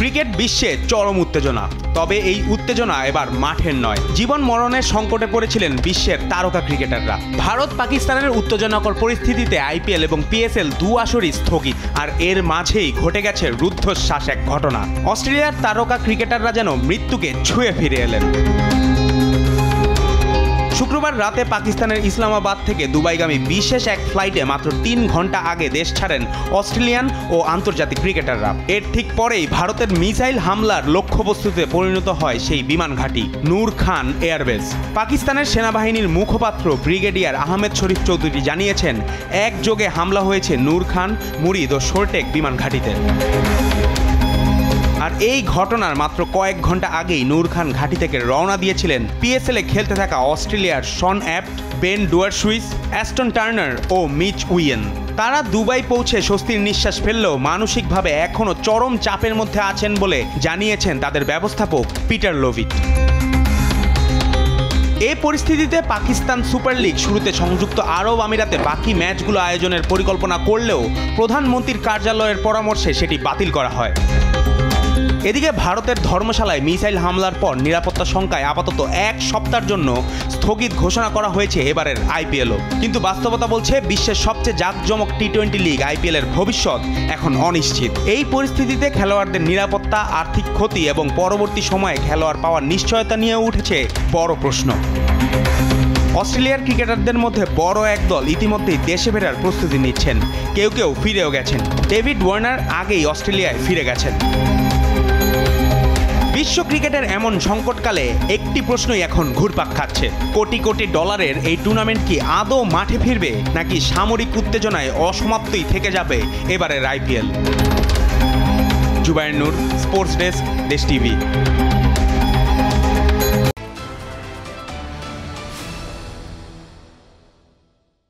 Cricket বিশ্বে চরম উত্তেজনা, তবে এই উত্তেজনা এবার মাঠের নয়, জীবন মরণের সংকটে পড়েছিলেন বিশ্বের তারকা ক্রিকেটাররা। ভারত পাকিস্তানের উত্তেজনাকর পরিস্থিতিতে আইপিএল এবং পিএসএল দু আসরই স্থগিত, আর এর মাঝেই ঘটে গেছে রুদ্ধশ্বাস এক ঘটনা। অস্ট্রেলিয়ার তারকা ক্রিকেটাররা যেন মৃত্যুকে ছুঁয়ে ফিরে এলেন। শুক্রবার রাতে পাকিস্তানের ইসলামাবাদ থেকে দুবাইগামী বিশেষ এক ফ্লাইটে মাত্র 3 ঘন্টা আগে দেশ ছাড়েন অস্ট্রেলিয়ান ও আন্তর্জাতিক ক্রিকেটাররা। এর ঠিক পরেই ভারতের মিসাইল হামলার লক্ষ্যবস্তুতে পরিণত হয় সেই বিমান ঘাঁটি নূর খান এয়ারবেস। পাকিস্তানের সেনাবাহিনীর মুখপাত্র ব্রিগেডিয়ার আহমেদ শরীফ চৌধুরী জানিয়েছেন, একযোগে হামলা হয়েছে নূর খান, মুরিদ ও শোরটেক বিমান ঘাঁটিতে। আর এই ঘটনার মাত্র কয়েক ঘন্টা আগেই নূর খান ঘাঁটি থেকে রওনা দিয়েছিলেন পিএসএল এ খেলতে থাকা অস্ট্রেলিয়ার শন অ্যাপ্ট, বেন ডুয়ারসুইস, অ্যাস্টন টার্নার ও মিচ উইয়েন। তারা দুবাই পৌঁছে স্বস্তির নিঃশ্বাস ফেললেও মানসিকভাবে এখনও চরম চাপের মধ্যে আছেন বলে জানিয়েছেন তাদের ব্যবস্থাপক পিটার লোভিট। এই পরিস্থিতিতে পাকিস্তান সুপার লিগ শুরুতে সংযুক্ত আরব আমিরাতে বাকি ম্যাচগুলো আয়োজনের পরিকল্পনা করলেও প্রধানমন্ত্রীর কার্যালয়ের পরামর্শে সেটি বাতিল করা হয়। এদিকে ভারতের ধর্মশালায় মিসাইল হামলার পর নিরাপত্তা শঙ্কায় আপাতত 1 সপ্তাহের জন্য স্থগিত ঘোষণা করা হয়েছে এবারের আইপিএলও। কিন্তু বাস্তবতা বলছে বিশ্বের সবচেয়ে জাঁকজমক টি-20 লিগ আইপিএলের ভবিষ্যৎ এখন অনিশ্চিত। এই পরিস্থিতিতে খেলোয়াড়দের নিরাপত্তা, আর্থিক ক্ষতি এবং পরবর্তী সময়ে খেলোয়াড় পাওয়ার নিশ্চয়তা নিয়ে উঠেছে বড় প্রশ্ন। অস্ট্রেলিয়ার ক্রিকেটারদের মধ্যে বড় এক দল ইতিমধ্যেই দেশে ফেরার প্রস্তুতি নিচ্ছেন, কেউ কেউ ফিরেও গেছেন। ডেভিড ওয়ার্নার আগেই অস্ট্রেলিয়ায় ফিরে গেছেন। বিশ্ব ক্রিকেটের এমন সংকটকালে একটি প্রশ্নই এখন ঘুরপাক খাচ্ছে, কোটি কোটি ডলারের এই টুর্নামেন্ট কি আদৌ মাঠে ফিরবে, নাকি সামরিক উত্তেজনায় অসমাপ্তই থেকে যাবে এবারের আইপিএল? জুবায়ের নূর, স্পোর্টস ডেস্ক, দেশ টিভি।